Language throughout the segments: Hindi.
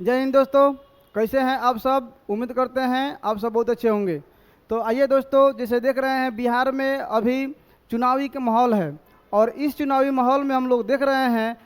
जय हिंद दोस्तों। कैसे हैं आप सब? उम्मीद करते हैं आप सब बहुत अच्छे होंगे। तो आइए दोस्तों, जैसे देख रहे हैं बिहार में अभी चुनावी का माहौल है और इस चुनावी माहौल में हम लोग देख रहे हैं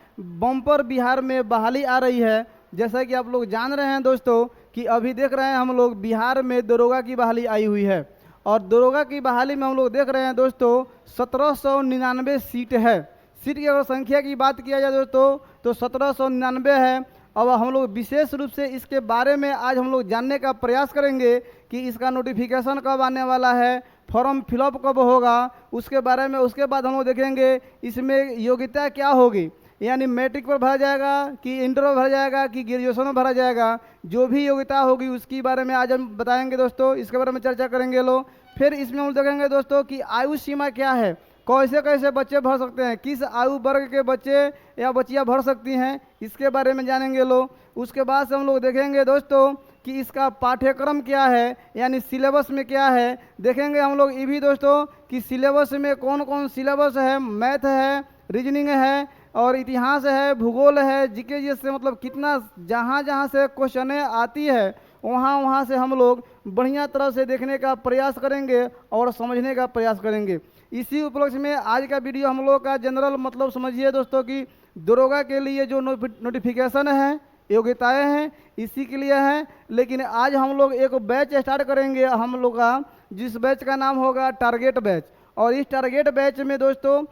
बम्पर बिहार में बहाली आ रही है। जैसा कि आप लोग जान रहे हैं दोस्तों कि अभी देख रहे हैं हम लोग बिहार में दरोगा की बहाली आई हुई है और दरोगा की बहाली में हम लोग देख रहे हैं दोस्तों 1799 सीट है। सीट की अगर संख्या की बात किया जाए दोस्तों तो 1799 है। अब हम लोग विशेष रूप से इसके बारे में आज हम लोग जानने का प्रयास करेंगे कि इसका नोटिफिकेशन कब आने वाला है, फॉर्म फिलअप कब होगा, उसके बारे में। उसके बाद हम लोग देखेंगे इसमें योग्यता क्या होगी, यानी मैट्रिक पर भरा जाएगा कि इंटर में भरा जाएगा कि ग्रेजुएशन में भरा जाएगा। जो भी योग्यता होगी उसके बारे में आज हम बताएंगे दोस्तों, इसके बारे में चर्चा करेंगे लोग। फिर इसमें हम देखेंगे दोस्तों कि आयु सीमा क्या है, कैसे कैसे बच्चे भर सकते हैं, किस आयु वर्ग के बच्चे या बच्चियां भर सकती हैं, इसके बारे में जानेंगे लोग। उसके बाद से हम लोग देखेंगे दोस्तों कि इसका पाठ्यक्रम क्या है, यानी सिलेबस में क्या है। देखेंगे हम लोग ये भी दोस्तों कि सिलेबस में कौन कौन सिलेबस है, मैथ है, रीजनिंग है और इतिहास है, भूगोल है, जीके जैसे मतलब कितना जहाँ जहाँ से क्वेश्चनें आती है वहाँ वहाँ से हम लोग बढ़िया तरह से देखने का प्रयास करेंगे और समझने का प्रयास करेंगे। इसी उपलक्ष्य में आज का वीडियो हम लोग का जनरल मतलब समझिए दोस्तों कि दरोगा के लिए जो नोटिफिकेशन है, योग्यताएं हैं, इसी के लिए हैं। लेकिन आज हम लोग एक बैच स्टार्ट करेंगे हम लोग का, जिस बैच का नाम होगा टारगेट बैच। और इस टारगेट बैच में दोस्तों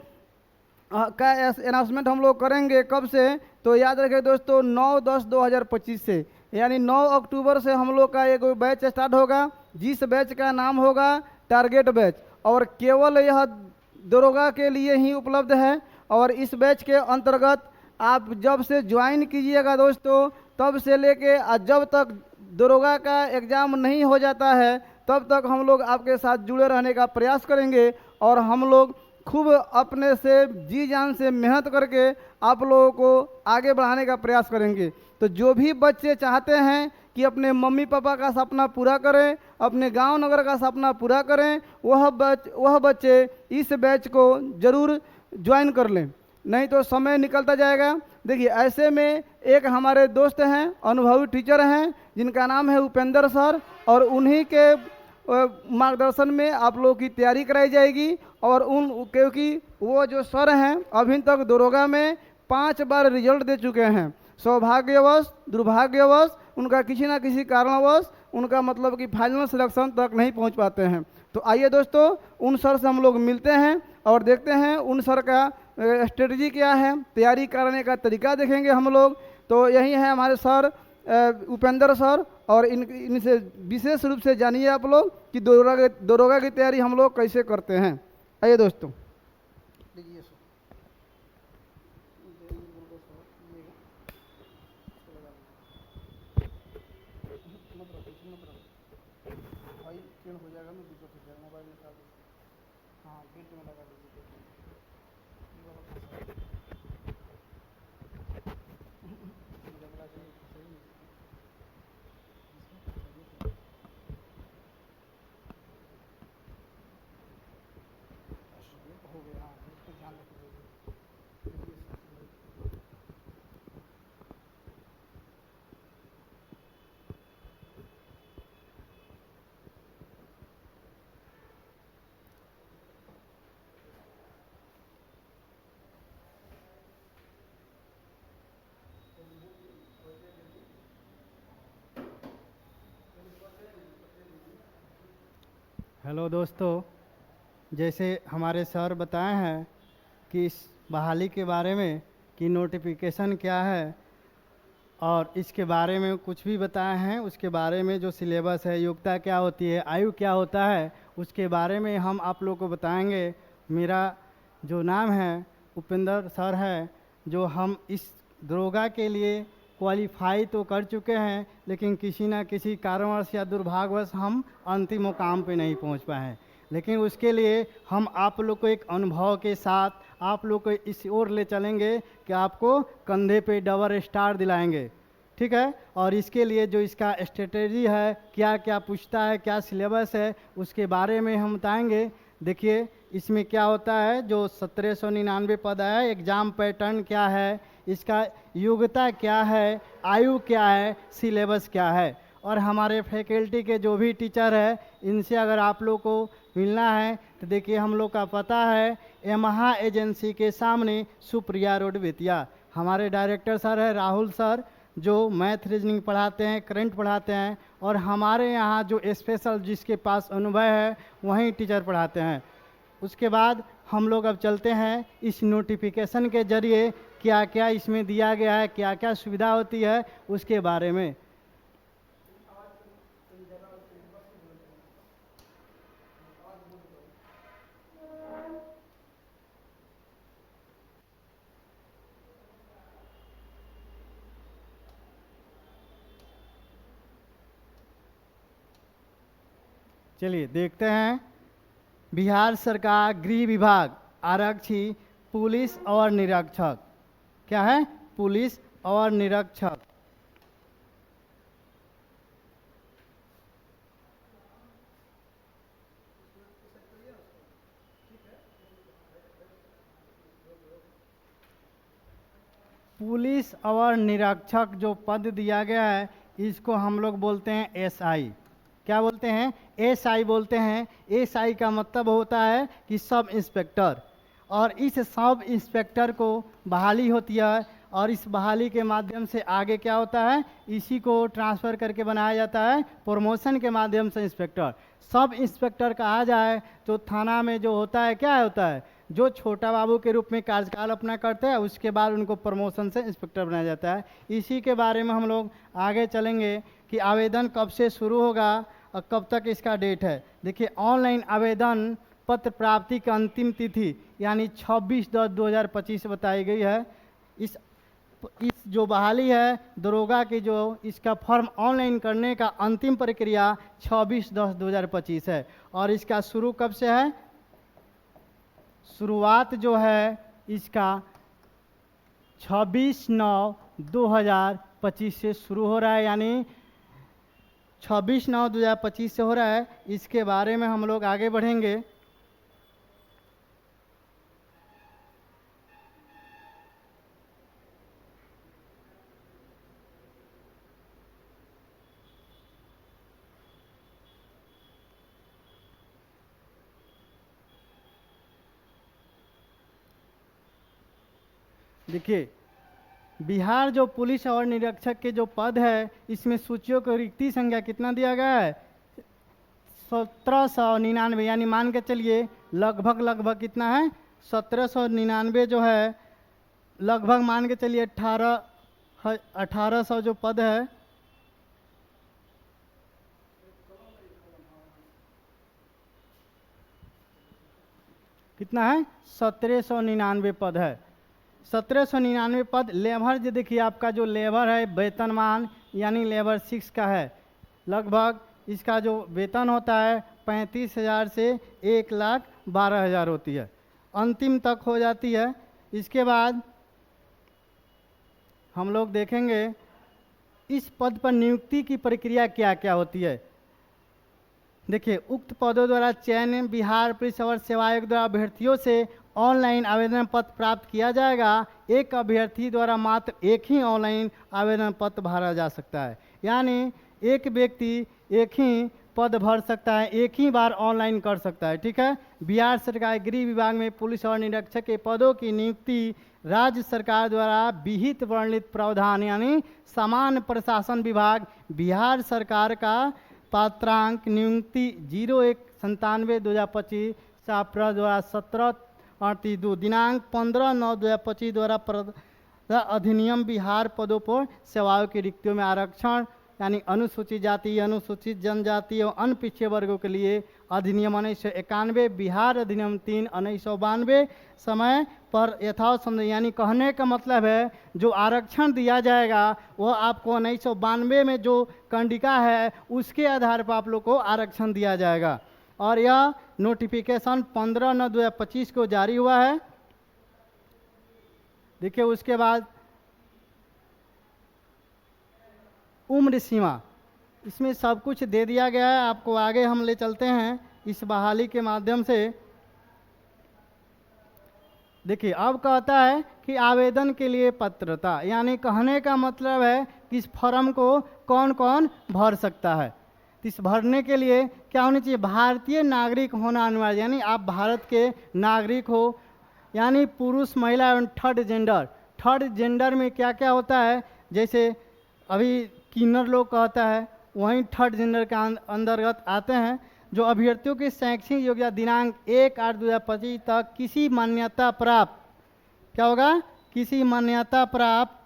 का अनाउंसमेंट हम लोग करेंगे कब से, तो याद रखें दोस्तों 9/10/2025 से, यानी 9 अक्टूबर से हम लोग का एक बैच स्टार्ट होगा जिस बैच का नाम होगा टारगेट बैच। और केवल यह दरोगा के लिए ही उपलब्ध है। और इस बैच के अंतर्गत आप जब से ज्वाइन कीजिएगा दोस्तों तब से लेके जब तक दरोगा का एग्ज़ाम नहीं हो जाता है तब तक हम लोग आपके साथ जुड़े रहने का प्रयास करेंगे और हम लोग खूब अपने से जी जान से मेहनत करके आप लोगों को आगे बढ़ाने का प्रयास करेंगे। तो जो भी बच्चे चाहते हैं कि अपने मम्मी पापा का सपना पूरा करें, अपने गांव नगर का सपना पूरा करें, वह बच्चे इस बैच को ज़रूर ज्वाइन कर लें, नहीं तो समय निकलता जाएगा। देखिए ऐसे में एक हमारे दोस्त हैं, अनुभवी टीचर हैं, जिनका नाम है उपेंद्र सर, और उन्हीं के मार्गदर्शन में आप लोगों की तैयारी कराई जाएगी। और क्योंकि वो जो सर हैं अभी तक दरोगा में 5 बार रिजल्ट दे चुके हैं। सौभाग्यवश दुर्भाग्यवश उनका किसी ना किसी कारणवश उनका मतलब कि फाइनल सिलेक्शन तक नहीं पहुंच पाते हैं। तो आइए दोस्तों उन सर से हम लोग मिलते हैं और देखते हैं उन सर का स्ट्रेटजी क्या है, तैयारी करने का तरीका देखेंगे हम लोग। तो यही है हमारे सर उपेंद्र सर, और इनसे विशेष रूप से जानिए आप लोग कि दरोगा की तैयारी हम लोग कैसे करते हैं। आइए दोस्तों। हेलो दोस्तों, जैसे हमारे सर बताए हैं कि इस बहाली के बारे में कि नोटिफिकेशन क्या है और इसके बारे में कुछ भी बताए हैं, उसके बारे में जो सिलेबस है, योग्यता क्या होती है, आयु क्या होता है, उसके बारे में हम आप लोग को बताएंगे। मेरा जो नाम है उपेंद्र सर है, जो हम इस दरोगा के लिए क्वालिफाई तो कर चुके हैं, लेकिन किसी न किसी कारणवश या दुर्भाग्यवश हम अंतिम मुकाम पे नहीं पहुंच पाए हैं। लेकिन उसके लिए हम आप लोग को एक अनुभव के साथ आप लोग को इस ओर ले चलेंगे कि आपको कंधे पे डबल स्टार दिलाएंगे, ठीक है। और इसके लिए जो इसका स्ट्रेटेजी है, क्या क्या पूछता है, क्या सिलेबस है, उसके बारे में हम बताएंगे। देखिए इसमें क्या होता है, जो 1799 पद है, एग्ज़ाम पैटर्न क्या है, इसका योग्यता क्या है, आयु क्या है, सिलेबस क्या है। और हमारे फैकल्टी के जो भी टीचर है, इनसे अगर आप लोग को मिलना है तो देखिए हम लोग का पता है यमहा एजेंसी के सामने, सुप्रिया रोड बेतिया। हमारे डायरेक्टर सर है राहुल सर, जो मैथ रीजनिंग पढ़ाते हैं, करंट पढ़ाते हैं, और हमारे यहाँ जो स्पेशल जिसके पास अनुभव है वहीं टीचर पढ़ाते हैं। उसके बाद हम लोग अब चलते हैं इस नोटिफिकेशन के जरिए क्या क्या इसमें दिया गया है, क्या क्या सुविधा होती है उसके बारे में। चलिए देखते हैं। बिहार सरकार गृह विभाग आरक्षी पुलिस और निरीक्षक, क्या है, पुलिस और निरीक्षक। पुलिस और निरीक्षक जो पद दिया गया है इसको हम लोग बोलते हैं एसआई। क्या बोलते हैं, एसआई बोलते हैं। एसआई का मतलब होता है कि सब इंस्पेक्टर, और इस सब इंस्पेक्टर को बहाली होती है, और इस बहाली के माध्यम से आगे क्या होता है, इसी को ट्रांसफ़र करके बनाया जाता है प्रमोशन के माध्यम से इंस्पेक्टर। सब इंस्पेक्टर कहा जाए तो थाना में जो होता है क्या होता है, जो छोटा बाबू के रूप में कार्यकाल अपना करते हैं, उसके बाद उनको प्रमोशन से इंस्पेक्टर बनाया जाता है। इसी के बारे में हम लोग आगे चलेंगे कि आवेदन कब से शुरू होगा और कब तक इसका डेट है। देखिए, ऑनलाइन आवेदन पत्र प्राप्ति की अंतिम तिथि यानी 26/10/2025 बताई गई है। इस जो बहाली है दरोगा की, जो इसका फॉर्म ऑनलाइन करने का अंतिम प्रक्रिया 26/10/2025 है। और इसका शुरू कब से है, शुरुआत जो है इसका 26/9/2025 से शुरू हो रहा है, यानी 26/9/2025 से हो रहा है। इसके बारे में हम लोग आगे बढ़ेंगे। देखिए, बिहार जो पुलिस और निरीक्षक के जो पद है इसमें सूचियों को रिक्ति संख्या कितना दिया गया है, 1799, यानी मान के चलिए लगभग कितना है, 1799 जो है, लगभग मान के चलिए 1800 जो पद है, कितना है, 1799 पद है। 1799 पद। लेबर जो देखिए आपका जो लेबर है वेतनमान यानी लेबर 6 का है, लगभग इसका जो वेतन होता है 35,000 से 1,12,000 होती है, अंतिम तक हो जाती है। इसके बाद हम लोग देखेंगे इस पद पर नियुक्ति की प्रक्रिया क्या क्या होती है। देखिए, उक्त पदों द्वारा चयन बिहार पुलिस और सेवा आयोग द्वारा अभ्यर्थियों से ऑनलाइन आवेदन पत्र प्राप्त किया जाएगा। एक अभ्यर्थी द्वारा मात्र एक ही ऑनलाइन आवेदन पत्र भरा जा सकता है, यानी एक व्यक्ति एक ही पद भर सकता है, एक ही बार ऑनलाइन कर सकता है। ठीक है। बिहार सरकार गृह विभाग में पुलिस और निरीक्षक के पदों की नियुक्ति राज्य सरकार द्वारा विहित वर्णित प्रावधान यानी समान प्रशासन विभाग बिहार सरकार का पात्रांक नियुक्ति 01/97/2025 साप्र द्वारा 17/38 दिनांक 15/9/2025 द्वारा अधिनियम बिहार पदों पर सेवाओं की रिक्तियों में आरक्षण यानी अनुसूचित जाति, अनुसूचित जनजाति और अन्य पिछड़े वर्गों के लिए अधिनियम 1991, बिहार अधिनियम 3 1992 समय पर यथासंभव, यानी कहने का मतलब है जो आरक्षण दिया जाएगा वह आपको 1992 में जो कंडिका है उसके आधार पर आप लोग को आरक्षण दिया जाएगा। और यह नोटिफिकेशन 15/9/2025 को जारी हुआ है। देखिए, उसके बाद उम्र सीमा, इसमें सब कुछ दे दिया गया है। आपको आगे हम ले चलते हैं इस बहाली के माध्यम से। देखिए, अब कहता है कि आवेदन के लिए पात्रता, यानी कहने का मतलब है कि इस फॉर्म को कौन कौन भर सकता है। इस भरने के लिए क्या होनी चाहिए, भारतीय नागरिक होना अनिवार्य, यानी आप भारत के नागरिक हो, यानी पुरुष महिला एवं थर्ड जेंडर। थर्ड जेंडर में क्या क्या होता है, जैसे अभी किन्नर लोग कहता है, वहीं थर्ड जेंडर के अंतर्गत आते हैं। जो अभ्यर्थियों की शैक्षणिक योग्यता दिनांक 1/8/2025 तक किसी मान्यता प्राप्त, क्या होगा, किसी मान्यता प्राप्त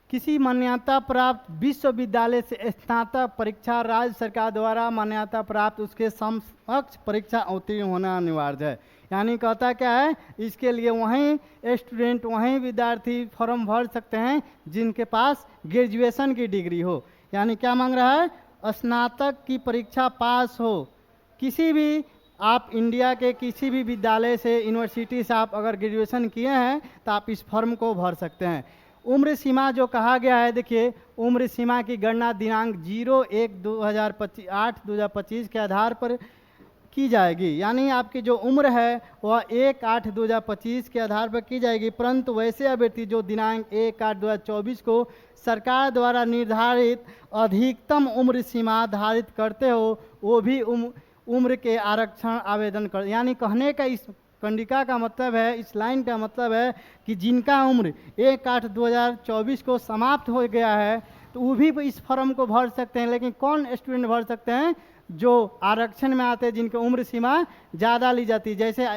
किसी मान्यता प्राप्त विश्वविद्यालय से स्नातक परीक्षा राज्य सरकार द्वारा मान्यता प्राप्त उसके समकक्ष परीक्षा उत्तीर्ण होना अनिवार्य है। यानी कहता क्या है, इसके लिए वहीं स्टूडेंट, वहीं विद्यार्थी फॉर्म भर सकते हैं जिनके पास ग्रेजुएशन की डिग्री हो। यानी क्या मांग रहा है, स्नातक की परीक्षा पास हो, किसी भी आप इंडिया के किसी भी विद्यालय से, यूनिवर्सिटी से आप अगर ग्रेजुएशन किए हैं तो आप इस फॉर्म को भर सकते हैं। उम्र सीमा जो कहा गया है, देखिए उम्र सीमा की गणना दिनांक 0/1/2025 के आधार पर की जाएगी। यानी आपकी जो उम्र है वह 1/8/2025 के आधार पर की जाएगी, परंतु वैसे अभ्यर्थी जो दिनांक 1/8/2024 को सरकार द्वारा निर्धारित अधिकतम उम्र सीमा धारित करते हो, वो भी उम्र के आरक्षण आवेदन कर, यानी कहने का इस कंडिका का मतलब है, इस लाइन का मतलब है कि जिनका उम्र 1/8/2024 को समाप्त हो गया है तो वो भी इस फॉर्म को भर सकते हैं। लेकिन कौन स्टूडेंट भर सकते हैं, जो आरक्षण में आते हैं, जिनकी उम्र सीमा ज़्यादा ली जाती है, जैसे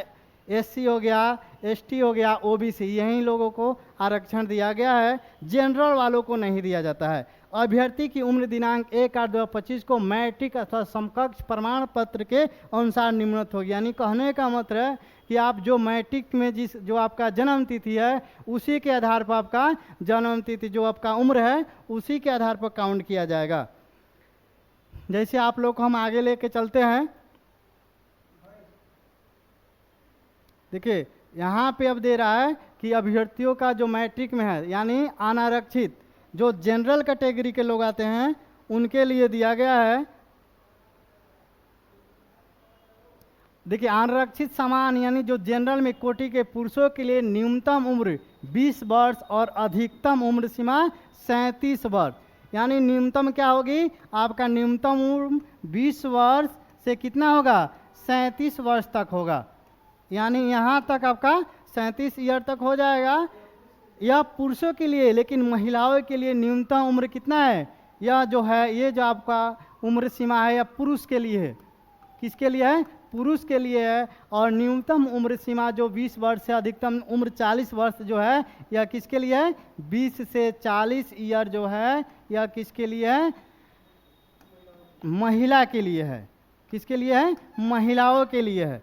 SC हो गया, ST हो गया, OBC, यही लोगों को आरक्षण दिया गया है, जनरल वालों को नहीं दिया जाता है। अभ्यर्थी की उम्र दिनांक 1/8/2025 को मैट्रिक अथवा समकक्ष प्रमाण पत्र के अनुसार निम्नलिखित होगी। यानी कहने का मतलब है कि आप जो मैट्रिक में जो आपका जन्म तिथि है उसी के आधार पर आपका जन्म तिथि, जो आपका उम्र है उसी के आधार पर काउंट किया जाएगा। जैसे आप लोग को हम आगे लेके चलते हैं, देखिए यहाँ पे अब दे रहा है कि अभ्यर्थियों का जो मैट्रिक में है, यानी अनारक्षित जो जनरल कैटेगरी के लोग आते हैं उनके लिए दिया गया है। देखिए आरक्षित समान, यानी जो जनरल में कोटि के पुरुषों के लिए न्यूनतम उम्र 20 वर्ष और अधिकतम उम्र सीमा 37 वर्ष। यानी न्यूनतम क्या होगी, आपका न्यूनतम उम्र 20 वर्ष से कितना होगा, 37 वर्ष तक होगा। यानी यहाँ तक आपका 37 ईयर तक हो जाएगा, यह पुरुषों के लिए। लेकिन महिलाओं के लिए न्यूनतम उम्र कितना है, यह जो है, ये जो आपका उम्र सीमा है, यह पुरुष के लिए है। किसके लिए है, पुरुष के लिए है। और न्यूनतम उम्र सीमा जो 20 वर्ष से अधिकतम उम्र 40 वर्ष जो है, यह किसके लिए है, 20 से 40 ईयर जो है, यह किसके लिए है, महिला के लिए है। किसके लिए है, महिलाओं के लिए है।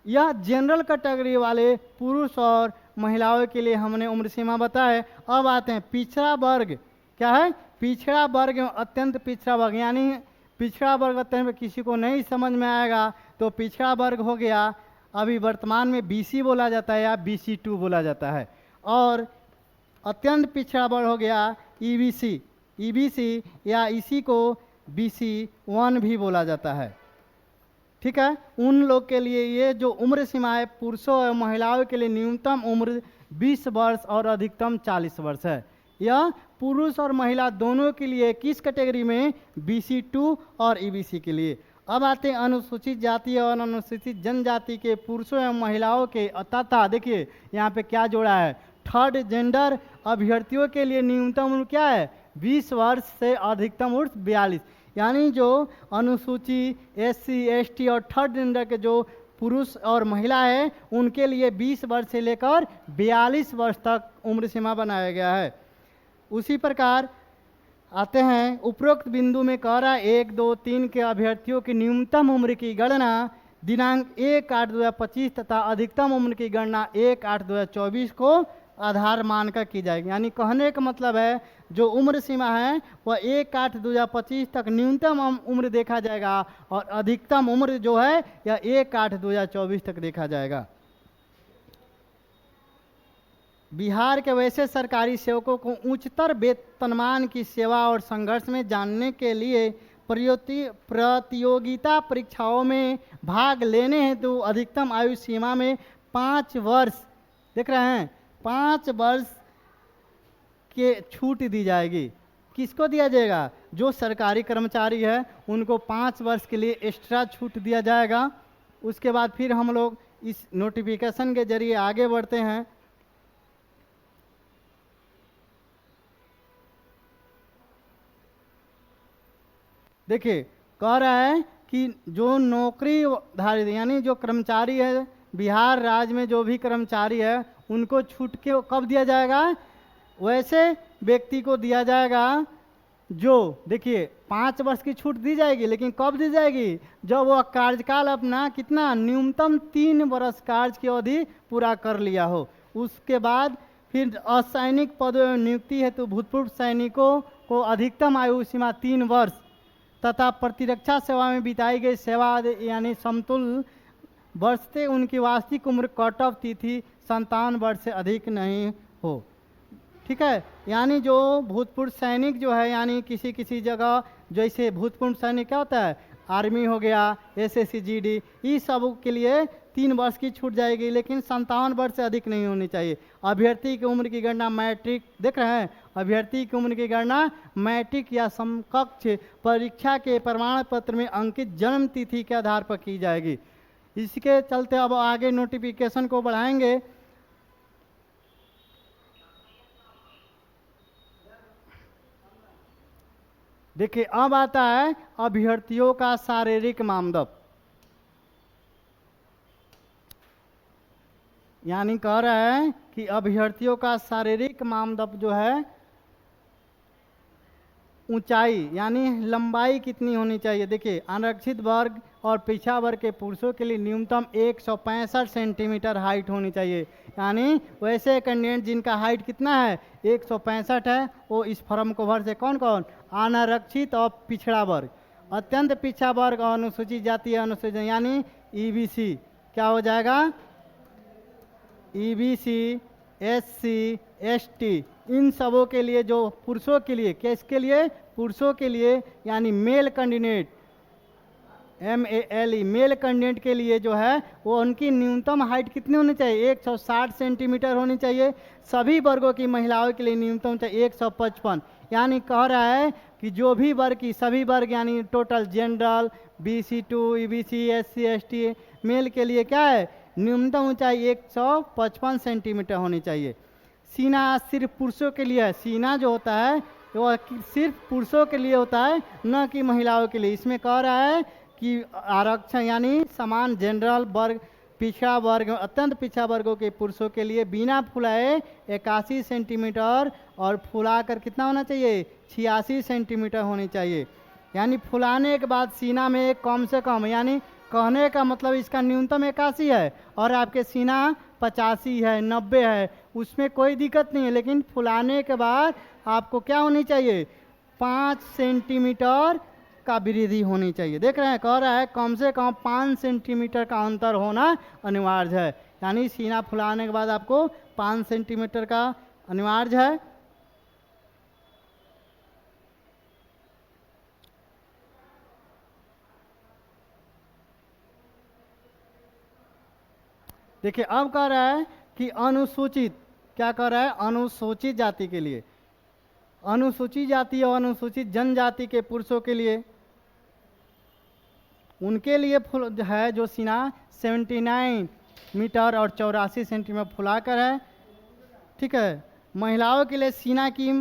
यह जनरल कैटेगरी वाले पुरुष और महिलाओं के लिए हमने उम्र सीमा बताए। अब आते हैं पिछड़ा वर्ग, क्या है, पिछड़ा वर्ग एवं अत्यंत पिछड़ा वर्ग। यानी पिछड़ा वर्ग अत्यंत किसी को नहीं समझ में आएगा तो पिछड़ा वर्ग हो गया, अभी वर्तमान में BC बोला जाता है या BC2 बोला जाता है। और अत्यंत पिछड़ा वर्ग हो गया EBC या इसी को BC1 भी बोला जाता है। ठीक है, उन लोग के लिए ये जो उम्र सीमा है, पुरुषों और महिलाओं के लिए न्यूनतम उम्र 20 वर्ष और अधिकतम 40 वर्ष है। यह पुरुष और महिला दोनों के लिए किस कैटेगरी में, BC2 और EBC के लिए। अब आते हैं अनुसूचित जाति और अनुसूचित जनजाति के पुरुषों एवं महिलाओं के तथा, देखिए यहाँ पे क्या जोड़ा है, थर्ड जेंडर अभ्यर्थियों के लिए न्यूनतम उम्र क्या है, 20 वर्ष से अधिकतम उम्र 42। यानी जो अनुसूची SC ST और थर्ड जेंडर के जो पुरुष और महिला है उनके लिए 20 वर्ष से लेकर 42 वर्ष तक उम्र सीमा बनाया गया है। उसी प्रकार आते हैं उपरोक्त बिंदु में कह रहा है 1, 2, 3 के अभ्यर्थियों की न्यूनतम उम्र की गणना दिनांक 1/8/2025 तथा अधिकतम उम्र की गणना 1/8/2024 को आधार मानकर की जाएगी। यानी कहने का मतलब है जो उम्र सीमा है वह 1/8/2025 तक न्यूनतम उम्र देखा जाएगा और अधिकतम उम्र जो है यह 1/8/2024 तक देखा जाएगा। बिहार के वैसे सरकारी सेवकों को उच्चतर वेतनमान की सेवा और संघर्ष में जानने के लिए प्रतियोगिता परीक्षाओं में भाग लेने हेतु अधिकतम आयु सीमा में 5 वर्ष, देख रहे हैं, 5 वर्ष के छूट दी जाएगी। किसको दिया जाएगा? जो सरकारी कर्मचारी है उनको 5 वर्ष के लिए एक्स्ट्रा छूट दिया जाएगा। उसके बाद फिर हम लोग इस नोटिफिकेशन के जरिए आगे बढ़ते हैं। देखिए, कह रहा है कि जो नौकरी धारी यानी जो कर्मचारी है बिहार राज्य में, जो भी कर्मचारी है उनको छूट के कब दिया जाएगा? वैसे व्यक्ति को दिया जाएगा जो, देखिए, 5 वर्ष की छूट दी जाएगी, लेकिन कब दी जाएगी? जब वह कार्यकाल अपना कितना, न्यूनतम 3 वर्ष कार्य की अवधि पूरा कर लिया हो। उसके बाद फिर असैनिक पदों में नियुक्ति हेतु भूतपूर्व सैनिकों को अधिकतम आयु सीमा 3 वर्ष तथा प्रतिरक्षा सेवा में बिताई गई सेवा यानी समतुल्य वर्ष से उनकी वार्षिक उम्र कट ऑफ तिथि 57 वर्ष से अधिक नहीं हो। ठीक है, यानी जो भूतपूर्व सैनिक जो है, यानी किसी किसी जगह जैसे भूतपूर्व सैनिक क्या होता है, आर्मी हो गया, एसएससी जीडी, इस सब के लिए 3 वर्ष की छूट जाएगी, लेकिन 57 वर्ष से अधिक नहीं होनी चाहिए। अभ्यर्थी की उम्र की गणना मैट्रिक, देख रहे हैं, अभ्यर्थी की उम्र की गणना मैट्रिक या समकक्ष परीक्षा के प्रमाण पत्र में अंकित जन्म तिथि के आधार पर की जाएगी। इसके चलते अब आगे नोटिफिकेशन को बढ़ाएंगे। देखिए, अब आता है अभ्यर्थियों का शारीरिक मानदंड, यानी कह रहा है कि अभ्यर्थियों का शारीरिक मानदंड जो है, ऊंचाई यानी लंबाई कितनी होनी चाहिए। देखिए, आरक्षित वर्ग और पिछड़ा वर्ग के पुरुषों के लिए न्यूनतम 165 सेंटीमीटर हाइट होनी चाहिए। यानी वैसे कैंडिडेट जिनका हाइट कितना है, 165 है, वो इस फॉर्म को भर से कौन कौन? अनारक्षित और पिछड़ा वर्ग, अत्यंत पिछड़ा वर्ग और अनुसूचित जाति अनुसूचित यानी ईबीसी क्या हो जाएगा? ईबीसी, एससी, एसटी, इन सबों के लिए जो पुरुषों के लिए, किसके लिए? पुरुषों के लिए, यानी male candidate, MELE, male candidate के लिए जो है वो उनकी न्यूनतम हाइट कितनी होनी चाहिए? 160 सेंटीमीटर होनी चाहिए। सभी वर्गों की महिलाओं के लिए न्यूनतम चाहिए 155। यानी कह रहा है कि जो भी वर्ग की, सभी वर्ग यानी total general, BC2, EBC, SC, ST, male के लिए क्या है? न्यूनतम ऊंचाई 155 सेंटीमीटर होनी चाहिए। सीना सिर्फ पुरुषों के लिए है, सीना जो होता है वो सिर्फ पुरुषों के लिए होता है, न कि महिलाओं के लिए। इसमें कह रहा है कि आरक्षण यानी समान जनरल वर्ग, पिछड़ा वर्ग, अत्यंत पिछड़ा वर्गों के पुरुषों के लिए बिना फुलाए 81 सेंटीमीटर और फुलाकर कितना होना चाहिए? 86 सेंटीमीटर होनी चाहिए। यानी फुलाने के बाद सीना में कम से कम, यानी कहने का मतलब इसका न्यूनतम 81 है और आपके सीना 85 है, 90 है, उसमें कोई दिक्कत नहीं है। लेकिन फुलाने के बाद आपको क्या होनी चाहिए? 5 सेंटीमीटर का वृद्धि होनी चाहिए। देख रहे हैं, कह रहा है कम से कम 5 सेंटीमीटर का अंतर होना अनिवार्य है। यानी सीना फुलाने के बाद आपको 5 सेंटीमीटर का अनिवार्य है। देखिए, अब कह रहा है कि अनुसूचित, क्या कह रहा है? अनुसूचित जाति के लिए, अनुसूचित जाति और अनुसूचित जनजाति के पुरुषों के लिए, उनके लिए है जो सीना 79 मीटर और 84 सेंटीमीटर फुलाकर है। ठीक है, महिलाओं के लिए सीना की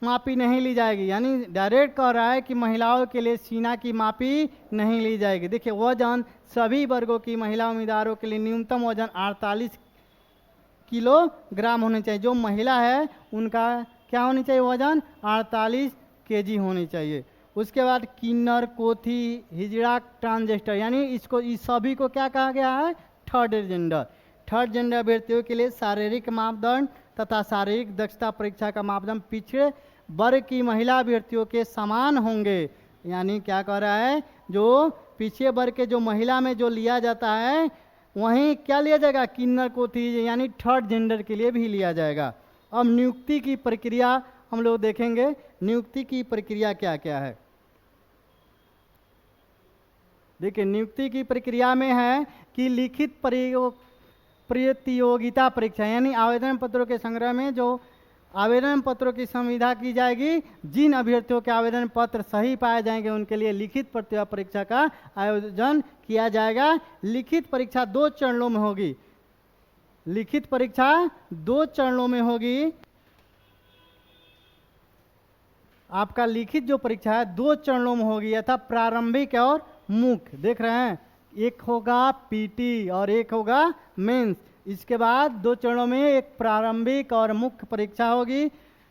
मापी नहीं ली जाएगी। यानी डायरेक्ट कह रहा है कि महिलाओं के लिए सीना की मापी नहीं ली जाएगी। देखिए, वजन सभी वर्गों की महिला उम्मीदवारों के लिए न्यूनतम वजन 48 किलोग्राम होने चाहिए। जो महिला है उनका क्या होनी चाहिए? वजन 48 केजी होनी चाहिए। उसके बाद किन्नर, कोथी, हिजड़ा, ट्रांसजेंडर, यानी इसको, इस सभी को क्या कहा गया है? Third gender. थर्ड जेंडर अभ्यर्थियों के लिए शारीरिक मापदंड तथा शारीरिक दक्षता परीक्षा का मापदंड पिछड़े वर्ग की महिला अभ्यर्थियों के समान होंगे। यानी क्या कह रहा है? जो पिछड़े वर्ग के जो महिला में जो लिया जाता है वहीं क्या लिया जाएगा? किन्नर, कोथी, यानी थर्ड जेंडर के लिए भी लिया जाएगा। अब नियुक्ति की प्रक्रिया हम लोग देखेंगे, नियुक्ति की प्रक्रिया क्या क्या है। देखिए नियुक्ति की प्रक्रिया में है कि लिखित प्रतियोगिता परीक्षा यानी आवेदन पत्रों के संग्रह में जो आवेदन पत्रों की संविदा की जाएगी, जिन अभ्यर्थियों के आवेदन पत्र सही पाए जाएंगे उनके लिए लिखित प्रतियोगिता परीक्षा का आयोजन किया जाएगा। लिखित परीक्षा 2 चरणों में होगी। लिखित परीक्षा 2 चरणों में होगी। आपका लिखित जो परीक्षा है 2 चरणों में होगी, अर्थात प्रारंभिक और मुख्य। देख रहे हैं, एक होगा पीटी और एक होगा मेंस। इसके बाद 2 चरणों में एक प्रारंभिक और मुख्य परीक्षा होगी,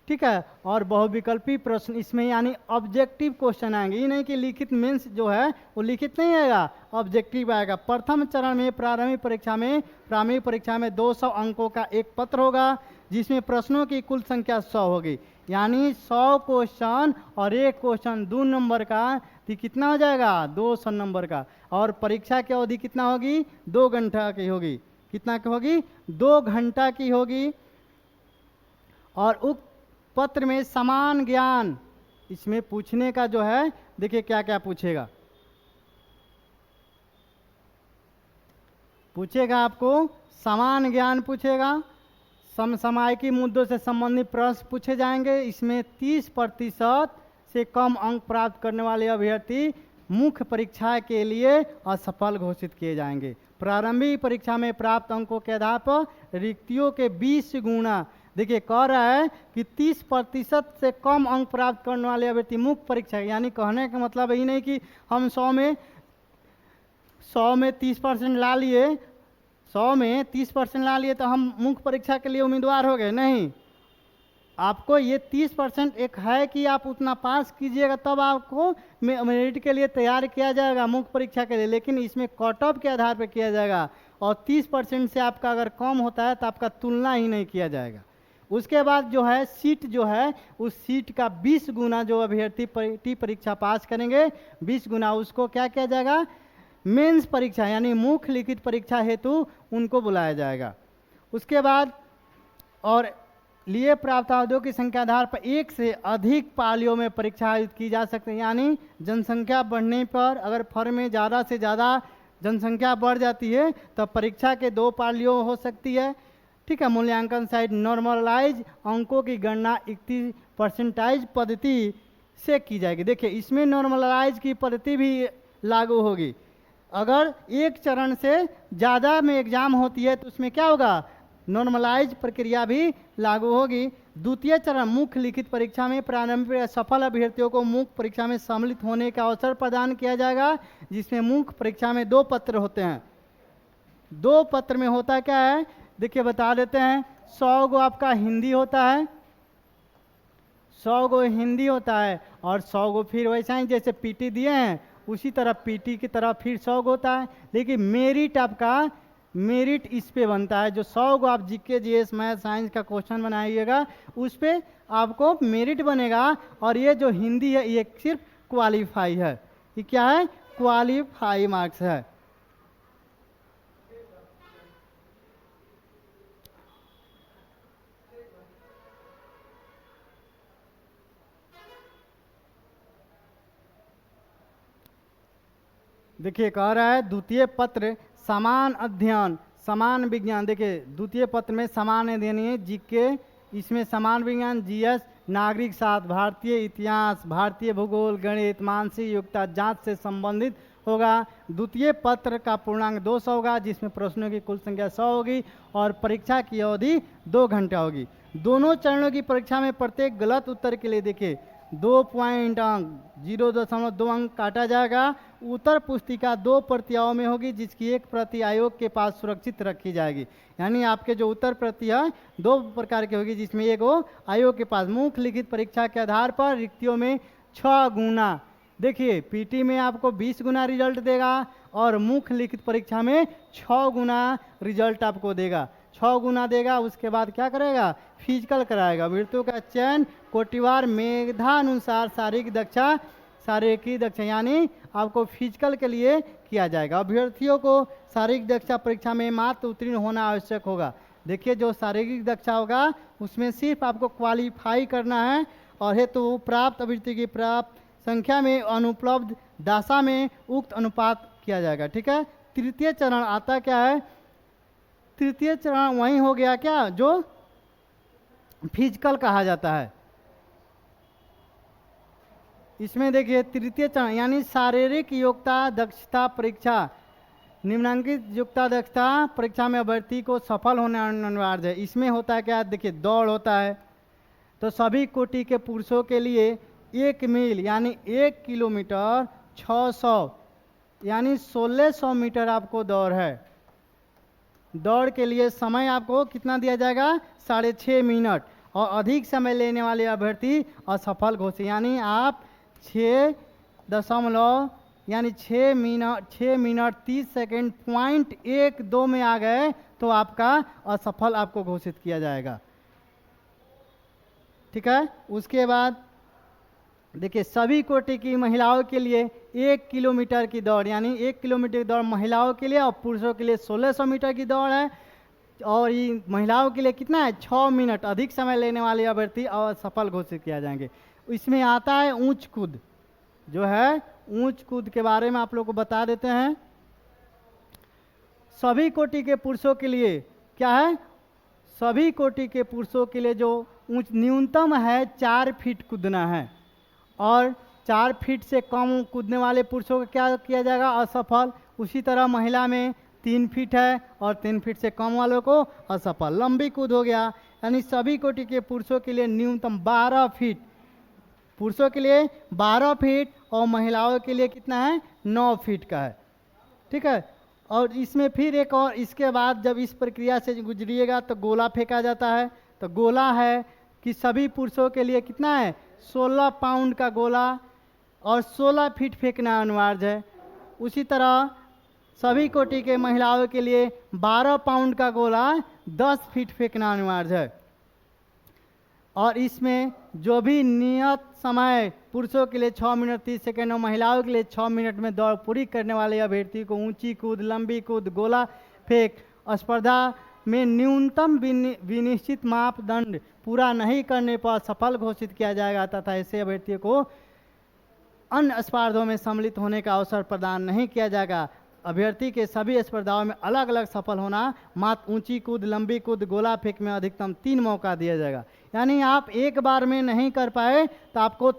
ठीक है। और बहुविकल्पी प्रश्न इसमें यानी ऑब्जेक्टिव क्वेश्चन आएंगे। ये नहीं कि लिखित मेंस जो है वो लिखित नहीं आएगा, ऑब्जेक्टिव आएगा। प्रथम चरण में प्रारंभिक परीक्षा में 200 अंकों का एक पत्र होगा, जिसमें प्रश्नों की कुल संख्या 100 होगी, यानी 100 क्वेश्चन और एक क्वेश्चन 2 नंबर का, तो कितना हो जाएगा 200 नंबर का। और परीक्षा की अवधि कितना होगी 2 घंटा की होगी। कितना की होगी 2 घंटा की होगी। और उक्त पत्र में समान ज्ञान इसमें पूछने का जो है, देखिए क्या क्या पूछेगा। आपको समान ज्ञान पूछेगा, समसामयिक मुद्दों से संबंधित प्रश्न पूछे जाएंगे। इसमें 30% से कम अंक प्राप्त करने वाले अभ्यर्थी मुख्य परीक्षा के लिए असफल घोषित किए जाएंगे। प्रारंभिक परीक्षा में प्राप्त अंकों के आधार पर रिक्तियों के 20 गुना, देखिए कह रहा है कि 30% से कम अंक प्राप्त करने वाले अभ्यर्थी मुख्य परीक्षा, यानी कहने का मतलब यही नहीं कि हम 100 में 30% ला लिए, 100 में 30% ला लिए तो हम मुख्य परीक्षा के लिए उम्मीदवार हो गए। नहीं, आपको ये 30% एक है कि आप उतना पास कीजिएगा तब आपको मेरिट के लिए तैयार किया जाएगा मुख्य परीक्षा के लिए, लेकिन इसमें कट ऑफ के आधार पर किया जाएगा। और 30% से आपका अगर कम होता है तो आपका तुलना ही नहीं किया जाएगा। उसके बाद जो है सीट जो है, उस सीट का 20 गुना जो अभ्यर्थी परीक्षा पास करेंगे 20 गुना उसको क्या किया जाएगा, मेंस परीक्षा यानी मुख्य लिखित परीक्षा हेतु उनको बुलाया जाएगा। उसके बाद और लिए प्राप्त अवधियों की संख्या आधार पर 1 से अधिक पालियों में परीक्षा आयोजित की जा सकती है, यानी जनसंख्या बढ़ने पर अगर फर्म में ज़्यादा से ज़्यादा जनसंख्या बढ़ जाती है तो परीक्षा के 2 पालियों हो सकती है, ठीक है। मूल्यांकन साइड नॉर्मलाइज अंकों की गणना 31% पद्धति से की जाएगी। देखिए इसमें नॉर्मलाइज की पद्धति भी लागू होगी। अगर एक चरण से ज़्यादा में एग्जाम होती है तो उसमें क्या होगा, नॉर्मलाइज प्रक्रिया भी लागू होगी। द्वितीय चरण मुख्य लिखित परीक्षा में प्रारंभिक सफल अभ्यर्थियों को मुख्य परीक्षा में सम्मिलित होने का अवसर प्रदान किया जाएगा, जिसमें मुख्य परीक्षा में 2 पत्र होते हैं। 2 पत्र में होता क्या है, देखिए बता देते हैं। 100 गो आपका हिंदी होता है, 100 गो हिंदी होता है, और 100 गो फिर वैसा ही जैसे पीटी दिए हैं उसी तरह पीटी की तरह फिर 100 गो होता है। लेकिन मेरिट आपका मेरिट इस पे बनता है, जो 100 को आप जीके जीएस मैथ साइंस का क्वेश्चन बनाइएगा उस पे आपको मेरिट बनेगा। और ये जो हिंदी है ये सिर्फ क्वालिफाई है, ये क्या है, क्वालिफाई मार्क्स है। देखिए कह रहा है द्वितीय पत्र समान अध्ययन समान विज्ञान। देखिए द्वितीय पत्र में समान अध्ययन है जीके, इसमें समान विज्ञान जीएस, नागरिक शास्त्र, भारतीय इतिहास, भारतीय भूगोल, गणित, मानसिक योग्यता जांच से संबंधित होगा। द्वितीय पत्र का पूर्णांक 200 होगा, जिसमें प्रश्नों की कुल संख्या 100 होगी और परीक्षा की अवधि 2 घंटा होगी। दोनों चरणों की परीक्षा में प्रत्येक गलत उत्तर के लिए देखिए 2 पॉइंट अंक 0.2 अंक काटा जाएगा। उत्तर पुस्तिका 2 प्रतियों में होगी, जिसकी 1 प्रति आयोग के पास सुरक्षित रखी जाएगी। यानी आपके जो उत्तर प्रति है 2 प्रकार की होगी, जिसमें एक वो आयोग के पास। मुख्य लिखित परीक्षा के आधार पर रिक्तियों में 6 गुना, देखिए पीटी में आपको 20 गुना रिजल्ट देगा और मुख्य लिखित परीक्षा में 6 गुना रिजल्ट आपको देगा, 6 गुना देगा। उसके बाद क्या करेगा, फिजिकल कराएगा। अभ्यर्थियों का चयन कोटिवार मेधानुसार शारीरिक दक्षता यानी आपको फिजिकल के लिए किया जाएगा। अभ्यर्थियों को शारीरिक दक्षता परीक्षा में मात्र उत्तीर्ण होना आवश्यक होगा। देखिए जो शारीरिक दक्षता होगा उसमें सिर्फ आपको क्वालिफाई करना है और हेतु प्राप्त अभ्यर्थी की प्राप्त संख्या में अनुपलब्ध दशा में उक्त अनुपात किया जाएगा। ठीक है, तृतीय चरण आता क्या है, तृतीय चरण वही हो गया क्या जो फिजिकल कहा जाता है। इसमें देखिए तृतीय चरण यानी शारीरिक योग्यता दक्षता परीक्षा, निम्नांकित योग्यता दक्षता परीक्षा में अभ्यर्थी को सफल होना अनिवार्य है। इसमें होता है क्या, देखिए दौड़ होता है, तो सभी कोटि के पुरुषों के लिए 1 मील यानी 1 किलोमीटर 600 यानी 1600 मीटर आपको दौड़ है। दौड़ के लिए समय आपको कितना दिया जाएगा, 6.5 मिनट, और अधिक समय लेने वाले अभ्यर्थी असफल घोषित, यानी आप 6 मिनट 30 सेकेंड .12 में आ गए तो आपका असफल आपको घोषित किया जाएगा। ठीक है, उसके बाद देखिए सभी कोटि की महिलाओं के लिए 1 किलोमीटर की दौड़ यानी 1 किलोमीटर की दौड़ महिलाओं के लिए, और पुरुषों के लिए 1600 मीटर की दौड़ है। और ये महिलाओं के लिए कितना है, 6 मिनट, अधिक समय लेने वाले अभ्यर्थी असफल घोषित किया जाएंगे। इसमें आता है ऊंच कूद, जो है ऊंच कूद के बारे में आप लोग को बता देते हैं। सभी कोटि के पुरुषों के लिए क्या है, सभी कोटि के पुरुषों के लिए जो ऊंच न्यूनतम है 4 फीट कूदना है, और 4 फीट से कम कूदने वाले पुरुषों को क्या किया जाएगा, असफल। उसी तरह महिला में 3 फीट है और 3 फीट से कम वालों को असफल। लंबी कूद हो गया, यानी सभी कोटि के पुरुषों के लिए न्यूनतम 12 फीट, पुरुषों के लिए 12 फीट और महिलाओं के लिए कितना है, 9 फीट का है। ठीक है, और इसमें फिर एक और, इसके बाद जब इस प्रक्रिया से गुजरिएगा तो गोला फेंका जाता है। तो गोला है कि सभी पुरुषों के लिए कितना है, 16 पाउंड का गोला और 16 फीट फेंकना अनिवार्य है। उसी तरह सभी कोटि के महिलाओं के लिए 12 पाउंड का गोला 10 फीट फेंकना अनिवार्य है। और इसमें जो भी नियत समय पुरुषों के लिए 6 मिनट 30 सेकेंड और महिलाओं के लिए 6 मिनट में दौड़ पूरी करने वाले अभ्यर्थी को ऊंची कूद, लंबी कूद, गोला फेंक स्पर्धा में न्यूनतम विनिश्चित मापदंड पूरा नहीं करने पर सफल घोषित किया जाएगा, तथा ऐसे अभ्यर्थियों को अन्य स्पर्धाओं में सम्मिलित होने का अवसर प्रदान नहीं किया जाएगा। अभ्यर्थी के सभी स्पर्धाओं में अलग अलग सफल होना, मात्र ऊंची कूद, लंबी कूद, गोला फेंक में अधिकतम 3 मौका दिया जाएगा। यानी आप एक बार में नहीं कर पाए तो आपको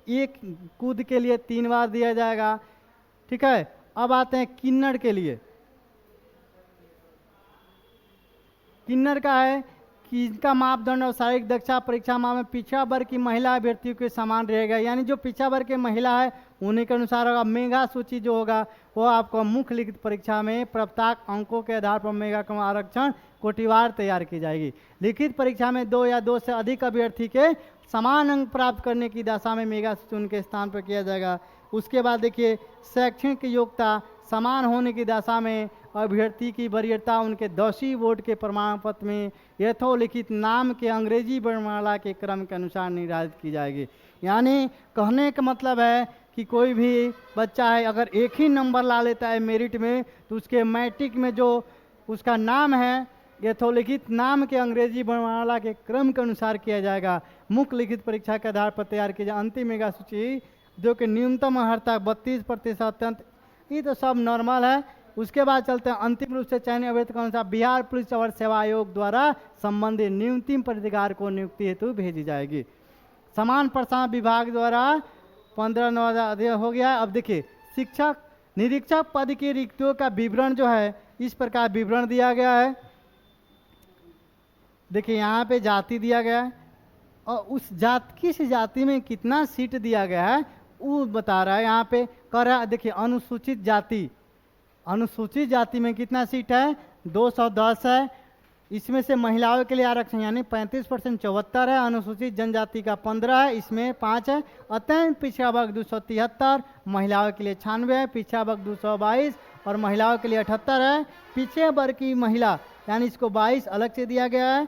एक कूद के लिए 3 बार दिया जाएगा। ठीक है, अब आते हैं किन्नर के लिए। किन्नर का है कि इनका मापदंड और शारीरिक दक्षता परीक्षा में पिछड़ा वर्ग की महिला अभ्यर्थियों के समान रहेगा, यानी जो पिछड़ा वर्ग की महिला है उन्हीं के अनुसार होगा। मेगा सूची जो होगा वो आपको मुख्य लिखित परीक्षा में प्राप्तांक अंकों के आधार पर मेगा क्रम आरक्षण कोटिवार तैयार की जाएगी। लिखित परीक्षा में 2 या 2 से अधिक अभ्यर्थी के समान अंक प्राप्त करने की दशा में मेगा सूची उनके स्थान पर किया जाएगा। उसके बाद देखिए शैक्षणिक योग्यता समान होने की दशा में अभ्यर्थी की वरीयता उनके 10वीं बोर्ड के प्रमाण पत्र में यथोलिखित नाम के अंग्रेजी वर्णमाला के क्रम के अनुसार निर्धारित की जाएगी। यानी कहने का मतलब है कि कोई भी बच्चा है अगर एक ही नंबर ला लेता है मेरिट में, तो उसके मैट्रिक में जो उसका नाम है यथोलिखित नाम के अंग्रेजी वर्णमाला के क्रम के अनुसार किया जाएगा। मुख्य लिखित परीक्षा के आधार पर तैयार की जाए अंतिम मेगा सूची, जो कि न्यूनतम अर्हता 32% अत्यंत, ये तो सब नॉर्मल है। उसके बाद चलते हैं अंतिम रूप से चयनित अभ्यर्थी के अनुसार बिहार पुलिस और सेवा आयोग द्वारा संबंधित न्यूनतम पदाधिकारी को नियुक्ति हेतु भेजी जाएगी। समान प्रसारण विभाग द्वारा 15 हो गया। अब देखिए शिक्षक निरीक्षक पद की रिक्तियों का विवरण जो है इस प्रकार विवरण दिया गया है। देखिए यहाँ पे जाति दिया गया है और उस किस जाति में कितना सीट दिया गया है वो बता रहा है। यहाँ पे कह रहा है, देखिए अनुसूचित जाति, अनुसूचित जाति में कितना सीट है, 210 है। इसमें से महिलाओं के लिए आरक्षण यानी 35% 74 है। अनुसूचित जनजाति का 15 है, इसमें 5 है। अत्यंत पिछड़ा वर्ग 273, महिलाओं के लिए 96 है। पिछड़ा वर्ग 222 और महिलाओं के लिए 78 है। पिछड़े वर्ग की महिला यानी इसको 22 अलग से दिया गया है।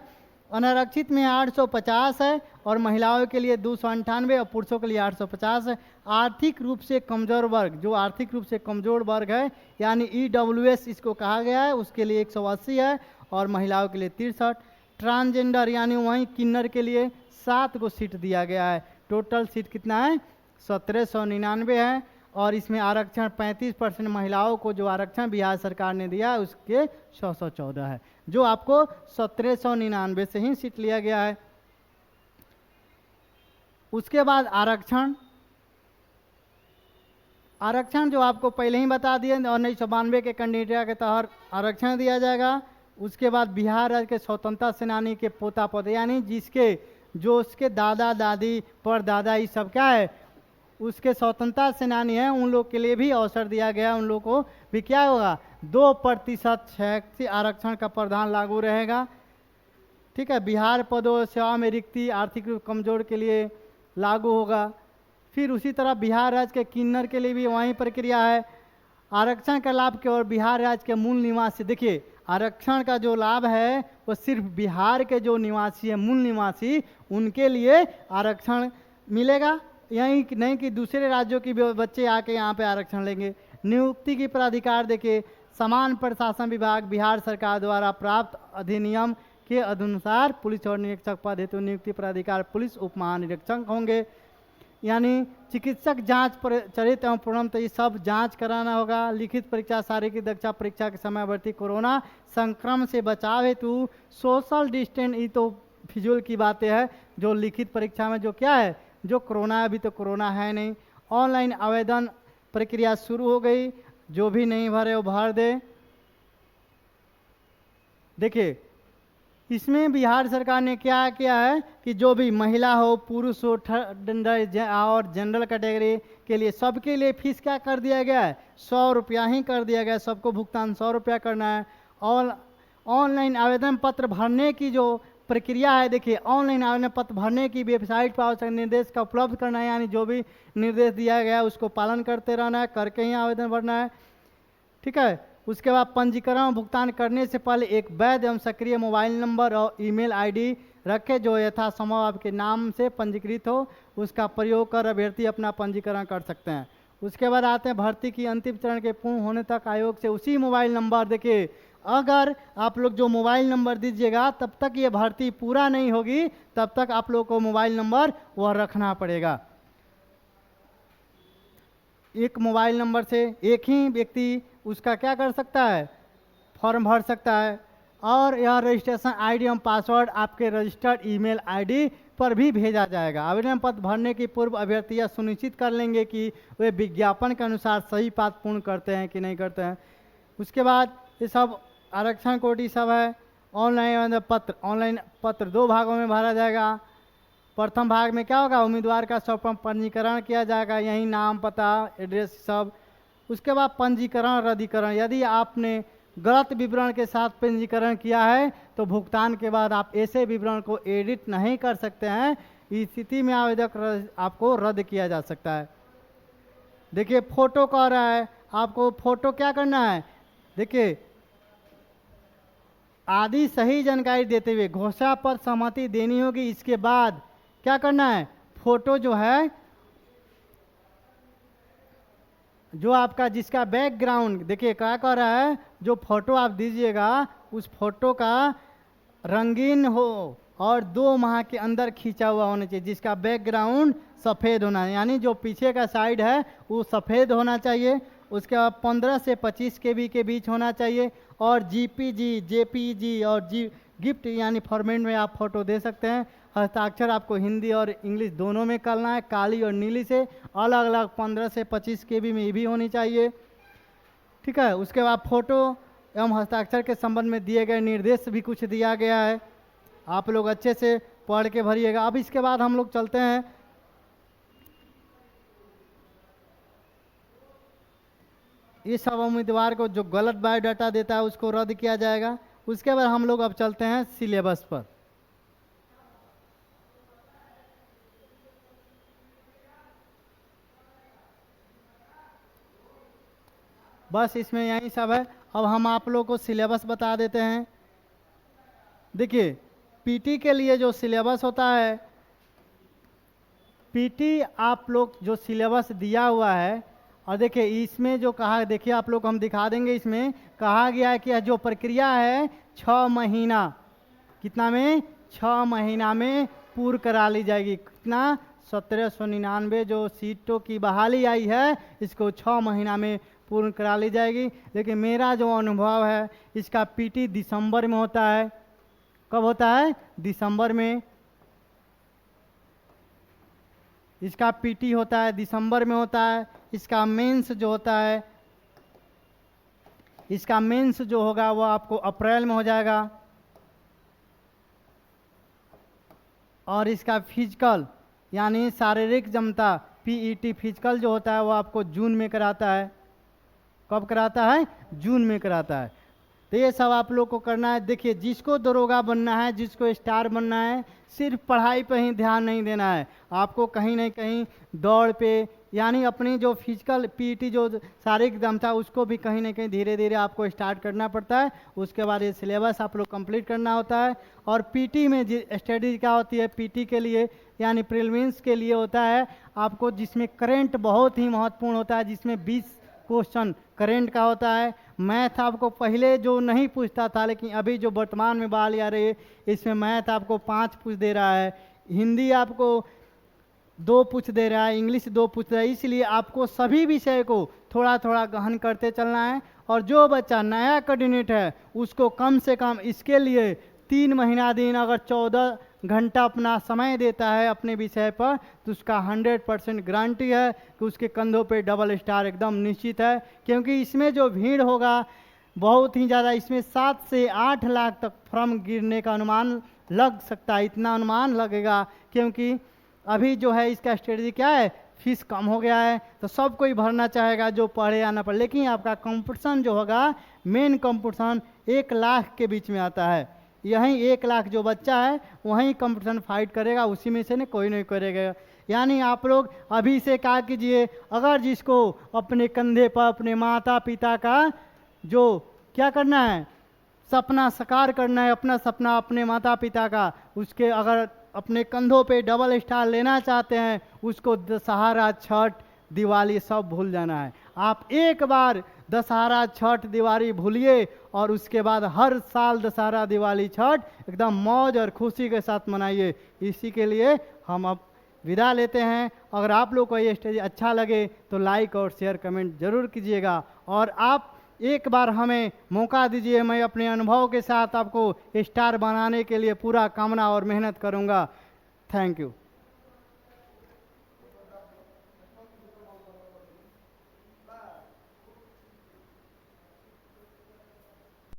अनारक्षित में 850 है और महिलाओं के लिए 298 और पुरुषों के लिए 850 है। आर्थिक रूप से कमजोर वर्ग, जो आर्थिक रूप से कमजोर वर्ग है यानी EWS इसको कहा गया है, उसके लिए 180 है और महिलाओं के लिए 63। ट्रांसजेंडर यानी वहीं किन्नर के लिए 7 को सीट दिया गया है। टोटल सीट कितना है, 1799 है। और इसमें आरक्षण 35% महिलाओं को जो आरक्षण बिहार सरकार ने दिया है उसके 614 है, जो आपको 1799 से ही सीट लिया गया है। उसके बाद आरक्षण जो आपको पहले ही बता दिए, 1992 के कंडिडिया के तहत आरक्षण दिया जाएगा। उसके बाद बिहार राज्य के स्वतंत्रता सेनानी के पोता पोते यानी जो उसके दादा दादी परदादा ये सब क्या है उसके स्वतंत्रता सेनानी है, उन लोग के लिए भी अवसर दिया गया। उन लोग को भी क्या होगा 2% शैक्षिक आरक्षण का प्रावधान लागू रहेगा। ठीक है, बिहार पदों सेवा में रिक्ति आर्थिक रूप कमजोर के लिए लागू होगा। फिर उसी तरह बिहार राज्य के किन्नर के लिए भी वही प्रक्रिया है। आरक्षण का लाभ केवल बिहार राज्य के मूल निवासी, देखिए आरक्षण का जो लाभ है वो सिर्फ बिहार के जो निवासी है मूल निवासी उनके लिए आरक्षण मिलेगा, यही नहीं कि दूसरे राज्यों के बच्चे आके यहाँ पे आरक्षण लेंगे। नियुक्ति की प्राधिकार देखिए समान प्रशासन विभाग बिहार सरकार द्वारा प्राप्त अधिनियम के अनुसार पुलिस और निरीक्षक पद हेतु नियुक्ति प्राधिकार पुलिस उप महानिरीक्षक होंगे। यानी चिकित्सक जांच चरित एवं पूर्णतः ये सब जांच कराना होगा। लिखित परीक्षा शारीरिक दक्षता परीक्षा के समयवर्ती कोरोना संक्रमण से बचाव हेतु सोशल डिस्टेंस, ये तो फिजूल की बातें है। जो लिखित परीक्षा में जो क्या है जो कोरोना है, अभी तो कोरोना है नहीं। ऑनलाइन आवेदन प्रक्रिया शुरू हो गई, जो भी नहीं भरे वो भर दे। देखिए इसमें बिहार सरकार ने क्या किया है कि जो भी महिला हो पुरुष हो और जनरल कैटेगरी के लिए सबके लिए फीस क्या कर दिया गया है 100 रुपया ही कर दिया गया है, सबको भुगतान 100 रुपया करना है। और ऑनलाइन आवेदन पत्र भरने की जो प्रक्रिया है, देखिए ऑनलाइन आवेदन पत्र भरने की वेबसाइट पर आवश्यक निर्देश का उपलब्ध करना है, यानी जो भी निर्देश दिया गया है उसको पालन करते रहना है, करके ही आवेदन भरना है। ठीक है, उसके बाद पंजीकरण भुगतान करने से पहले एक वैध एवं सक्रिय मोबाइल नंबर और ईमेल आईडी रखें जो यथासंभव आपके नाम से पंजीकृत हो, उसका प्रयोग कर अभ्यर्थी अपना पंजीकरण कर सकते हैं। उसके बाद आते हैं भर्ती की अंतिम चरण के पूर्ण होने तक आयोग से उसी मोबाइल नंबर, देखिए अगर आप लोग जो मोबाइल नंबर दीजिएगा तब तक ये भर्ती पूरा नहीं होगी, तब तक आप लोग को मोबाइल नंबर वह रखना पड़ेगा। एक मोबाइल नंबर से एक ही व्यक्ति उसका क्या कर सकता है फॉर्म भर सकता है। और यह रजिस्ट्रेशन आईडी एवं पासवर्ड आपके रजिस्टर्ड ईमेल आईडी पर भी भेजा जाएगा। आवेदन पत्र भरने की पूर्व अभ्यर्थी यह सुनिश्चित कर लेंगे कि वे विज्ञापन के अनुसार सही बात पूर्ण करते हैं कि नहीं करते हैं। उसके बाद ये सब आरक्षण कोटी सब है। ऑनलाइन पत्र 2 भागों में भरा जाएगा। प्रथम भाग में क्या होगा उम्मीदवार का सर्वप्रथम पंजीकरण किया जाएगा, यही नाम पता एड्रेस सब। उसके बाद पंजीकरण रद्दीकरण, यदि आपने गलत विवरण के साथ पंजीकरण किया है तो भुगतान के बाद आप ऐसे विवरण को एडिट नहीं कर सकते हैं, इस स्थिति में आवेदक आपको रद्द किया जा सकता है। देखिए फोटो कह रहा है, आपको फोटो क्या करना है, देखिए आदि सही जानकारी देते हुए घोषणा पर सहमति देनी होगी। इसके बाद क्या करना है फोटो जो है जो आपका जिसका बैकग्राउंड, देखिए क्या कर रहा है जो फोटो आप दीजिएगा उस फोटो का रंगीन हो और 2 माह के अंदर खींचा हुआ होना चाहिए, जिसका बैकग्राउंड सफ़ेद होना है, यानी जो पीछे का साइड है वो सफ़ेद होना चाहिए। उसके बाद 15 से 25 KB के बीच होना चाहिए। और जीपीजी जेपीजी और गिफ्ट यानी फॉर्मेट में आप फोटो दे सकते हैं। हस्ताक्षर आपको हिंदी और इंग्लिश दोनों में करना है, काली और नीली से अलग अलग 15 से 25 KB में भी होनी चाहिए। ठीक है, उसके बाद फोटो एवं हस्ताक्षर के संबंध में दिए गए निर्देश भी कुछ दिया गया है, आप लोग अच्छे से पढ़ के भरिएगा। अब इसके बाद हम लोग चलते हैं इस सब उम्मीदवार को जो गलत बायोडाटा देता है उसको रद्द किया जाएगा। उसके बाद हम लोग अब चलते हैं सिलेबस पर। बस इसमें यही सब है। अब हम आप लोग को सिलेबस बता देते हैं। देखिए पीटी के लिए जो सिलेबस होता है, पीटी आप लोग जो सिलेबस दिया हुआ है, और देखिए इसमें जो कहा, देखिए आप लोग हम दिखा देंगे, इसमें कहा गया है कि जो प्रक्रिया है 6 महीना, कितना में 6 महीना में पूर्ण करा ली जाएगी। कितना 1799 जो सीटों की बहाली आई है, इसको 6 महीना में पूर्ण करा ली जाएगी। लेकिन मेरा जो अनुभव है, इसका पीटी दिसंबर में होता है। कब होता है? दिसंबर में। इसका पीटी होता है, दिसंबर में होता है। इसका मेंस जो होता है, इसका मेंस जो होगा वो आपको अप्रैल में हो जाएगा। और इसका फिजिकल यानी शारीरिक क्षमता पीईटी फिजिकल जो होता है वो आपको जून में कराता है। कब कराता है? जून में कराता है। तो ये सब आप लोग को करना है। देखिए, जिसको दरोगा बनना है, जिसको स्टार बनना है, सिर्फ पढ़ाई पे ही ध्यान नहीं देना है। आपको कहीं ना कहीं दौड़ पे, यानी अपनी जो फिजिकल पीटी जो शारीरिक क्षमता उसको भी कहीं ना कहीं धीरे धीरे आपको स्टार्ट करना पड़ता है। उसके बाद ये सिलेबस आप लोग कंप्लीट करना होता है। और पीटी में स्टडी क्या होती है? पीटी के लिए यानी प्रीलिम्स के लिए होता है आपको, जिसमें करंट बहुत ही महत्वपूर्ण होता है, जिसमें 20 क्वेश्चन करंट का होता है। मैथ आपको पहले जो नहीं पूछता था, लेकिन अभी जो वर्तमान में बहाली आ रही है, इसमें मैथ आपको 5 पूछ दे रहा है, हिंदी आपको 2 पूछ दे रहा है, इंग्लिश 2 पूछ रहा है। इसलिए आपको सभी विषय को थोड़ा थोड़ा गहन करते चलना है। और जो बच्चा नया कैंडिडेट है उसको कम से कम इसके लिए 3 महीना दिन अगर 14 घंटा अपना समय देता है अपने विषय पर, तो उसका 100% गारंटी है कि उसके कंधों पे डबल स्टार एकदम निश्चित है। क्योंकि इसमें जो भीड़ होगा बहुत ही ज़्यादा, इसमें 7 से 8 लाख तक फॉर्म गिरने का अनुमान लग सकता है। इतना अनुमान लगेगा क्योंकि अभी जो है इसका स्ट्रेटजी क्या है, फीस कम हो गया है, तो सब कोई भरना चाहेगा जो पढ़े या ना पढ़े। लेकिन आपका कंपटीशन जो होगा, मेन कंपटीशन 1 लाख के बीच में आता है। यहीं 1 लाख जो बच्चा है वहीं कंपटीशन फाइट करेगा, उसी में से कोई नहीं करेगा। यानी आप लोग अभी से क्या कीजिए, अगर जिसको अपने कंधे पर अपने माता पिता का जो क्या करना है, सपना साकार करना है, अपना सपना अपने माता पिता का, उसके अगर अपने कंधों पे डबल स्टार लेना चाहते हैं, उसको दशहरा, छठ, दिवाली सब भूल जाना है। आप एक बार दशहरा, छठ, दिवाली भूलिए और उसके बाद हर साल दशहरा, दिवाली, छठ एकदम मौज और खुशी के साथ मनाइए। इसी के लिए हम अब विदा लेते हैं। अगर आप लोग को ये स्टेज अच्छा लगे तो लाइक और शेयर कमेंट जरूर कीजिएगा। और आप एक बार हमें मौका दीजिए, मैं अपने अनुभव के साथ आपको स्टार बनाने के लिए पूरा कामना और मेहनत करूँगा। Thank you.